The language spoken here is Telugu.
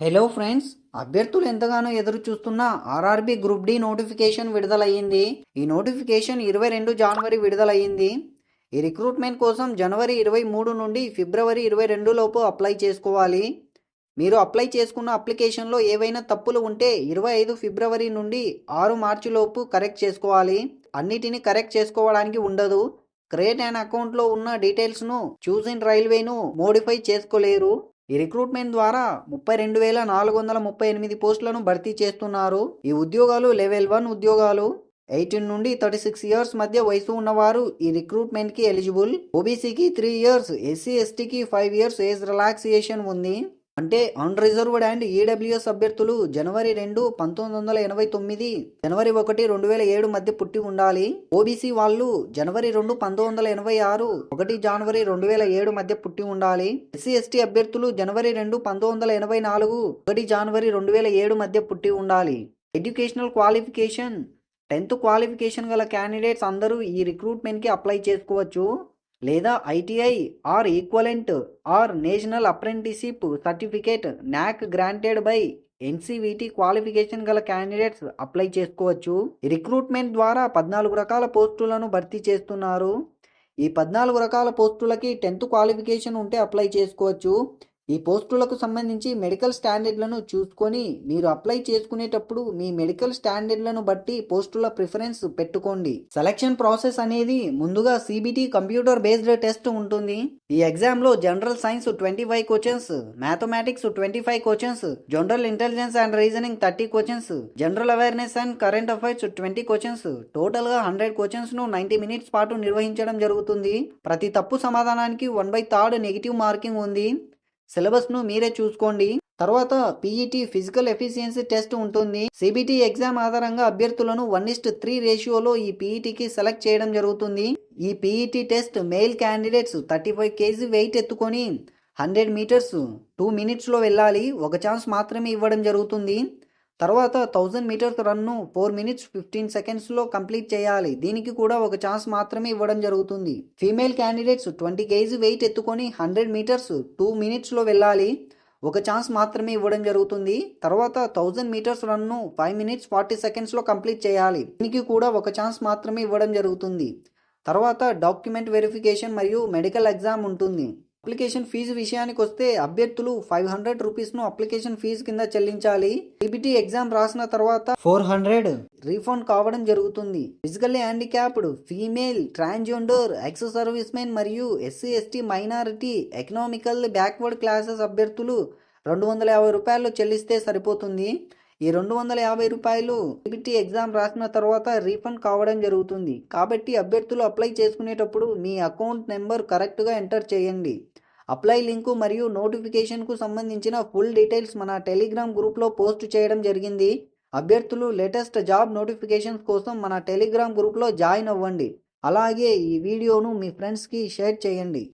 హలో ఫ్రెండ్స్, అభ్యర్థులు ఎంతగానో ఎదురు చూస్తున్న ఆర్ఆర్బి గ్రూప్ డి నోటిఫికేషన్ విడుదలయ్యింది. ఈ నోటిఫికేషన్ 22 జనవరి విడుదలయ్యింది. ఈ రిక్రూట్మెంట్ కోసం జనవరి 23 నుండి ఫిబ్రవరి 22 లోపు అప్లై చేసుకోవాలి. మీరు అప్లై చేసుకున్న అప్లికేషన్లో ఏవైనా తప్పులు ఉంటే 25 ఫిబ్రవరి నుండి 6 మార్చి లోపు కరెక్ట్ చేసుకోవాలి. అన్నిటినీ కరెక్ట్ చేసుకోవడానికి ఉండదు. క్రియేట్ అన్ అకౌంట్లో ఉన్న డీటెయిల్స్ను చూస్ ఇన్ రైల్వేను మోడిఫై చేసుకోలేరు. ఈ రిక్రూట్మెంట్ ద్వారా 32,438 పోస్టులను భర్తీ చేస్తున్నారు. ఈ ఉద్యోగాలు లెవెల్ 1 ఉద్యోగాలు. 18 నుండి 36 ఇయర్స్ మధ్య వయసు ఉన్నవారు ఈ రిక్రూట్మెంట్కి ఎలిజిబుల్. ఓబీసీకి 3 ఇయర్స్, ఎస్సీ ఎస్టీకి 5 ఇయర్స్ ఏజ్ రిలాక్సేషన్ ఉంది. అంటే అన్రిజర్వ్డ్ అండ్ ఈడబ్ల్యూఎస్ అభ్యర్థులు జనవరి 2, 1989, జనవరి 1, 2007 మధ్య పుట్టి ఉండాలి. ఓబీసీ వాళ్ళు జనవరి 2, 1986, 1 జనవరి 2007 మధ్య పుట్టి ఉండాలి. ఎస్సీ ఎస్టీ అభ్యర్థులు జనవరి 2, 1984, 1 జనవరి 2007 మధ్య పుట్టి ఉండాలి. ఎడ్యుకేషనల్ క్వాలిఫికేషన్ 10th క్వాలిఫికేషన్ గల క్యాండిడేట్స్ అందరూ ఈ రిక్రూట్మెంట్కి అప్లై చేసుకోవచ్చు. లేదా ITI or equivalent or national apprenticeship certificate NAC granted by NCVT qualification గల క్యాండిడేట్స్ అప్లై చేసుకోవచ్చు. ఈ రిక్రూట్మెంట్ ద్వారా 14 రకాల పోస్టులను భర్తీ చేస్తున్నారు. ఈ 14 రకాల పోస్టులకి 10th క్వాలిఫికేషన్ ఉంటే అప్లై చేసుకోవచ్చు. ఈ పోస్టులకు సంబంధించి మెడికల్ స్టాండర్డ్లను చూసుకొని మీరు అప్లై చేసుకునేటప్పుడు మీ మెడికల్ స్టాండర్డ్లను బట్టి పోస్టుల ప్రిఫరెన్స్ పెట్టుకోండి. సెలక్షన్ ప్రాసెస్ అనేది ముందుగా సిబిటి కంప్యూటర్ బేస్డ్ టెస్ట్ ఉంటుంది. ఈ ఎగ్జామ్ లో general science 25 questions, mathematics 25 questions, general intelligence and reasoning 30 questions, general awareness and current affairs 20 questions, total గా 100 క్వశ్చన్స్ ను 90 మినిట్స్ పాటు నిర్వహించడం జరుగుతుంది. ప్రతి తప్పు సమాధానానికి 1/3 నెగిటివ్ మార్కింగ్ ఉంది. సిలబస్ను మీరే చూసుకోండి. తర్వాత పీఈటీ ఫిజికల్ ఎఫిషియన్సీ టెస్ట్ ఉంటుంది. సిబిటి ఎగ్జామ్ ఆధారంగా అభ్యర్థులను 1:3 రేషియోలో ఈ పీఈటీకి సెలెక్ట్ చేయడం జరుగుతుంది. ఈ PET test male candidates 35 kg weight ఎత్తుకొని 100 మీటర్స్ 2 మినిట్స్లో వెళ్ళాలి. ఒక ఛాన్స్ మాత్రమే ఇవ్వడం జరుగుతుంది. తర్వాత 1000 మీటర్స్ రన్ను 4 minutes 15 secondsలో కంప్లీట్ చేయాలి. దీనికి కూడా ఒక ఛాన్స్ మాత్రమే ఇవ్వడం జరుగుతుంది. ఫీమేల్ క్యాండిడేట్స్ 20 kg వెయిట్ ఎత్తుకొని 100 మీటర్స్ 2 minutesలో వెళ్ళాలి. ఒక ఛాన్స్ మాత్రమే ఇవ్వడం జరుగుతుంది. తర్వాత 1000 మీటర్స్ రన్ను 5 minutes 40 secondsలో కంప్లీట్ చేయాలి. దీనికి కూడా ఒక ఛాన్స్ మాత్రమే ఇవ్వడం జరుగుతుంది. తర్వాత డాక్యుమెంట్ వెరిఫికేషన్ మరియు మెడికల్ ఎగ్జామ్ ఉంటుంది. అప్లికేషన్ ఫీజు విషయానికి వస్తే అభ్యర్థులు 500 రూపీస్ను అప్లికేషన్ ఫీజు కింద చెల్లించాలి. సిబిటి ఎగ్జామ్ రాసిన తర్వాత 400 రీఫండ్ కావడం జరుగుతుంది. Physically handicapped, female, transgender, ex servicemen మరియు SC ST minority, economical backward classes అభ్యర్థులు 250 రూపాయలు చెల్లిస్తే సరిపోతుంది. ఈ 250 రూపాయలు సిబిటి ఎగ్జామ్ రాసిన తర్వాత రీఫండ్ కావడం జరుగుతుంది. కాబట్టి అభ్యర్థులు అప్లై చేసుకునేటప్పుడు మీ అకౌంట్ నెంబర్ కరెక్ట్గా ఎంటర్ చేయండి. అప్లై లింకు మరియు నోటిఫికేషన్కు సంబంధించిన ఫుల్ డీటెయిల్స్ మన టెలిగ్రామ్ గ్రూప్లో పోస్ట్ చేయడం జరిగింది. అభ్యర్థులు లేటెస్ట్ జాబ్ నోటిఫికేషన్స్ కోసం మన టెలిగ్రామ్ గ్రూప్లో జాయిన్ అవ్వండి. అలాగే ఈ వీడియోను మీ ఫ్రెండ్స్కి షేర్ చేయండి.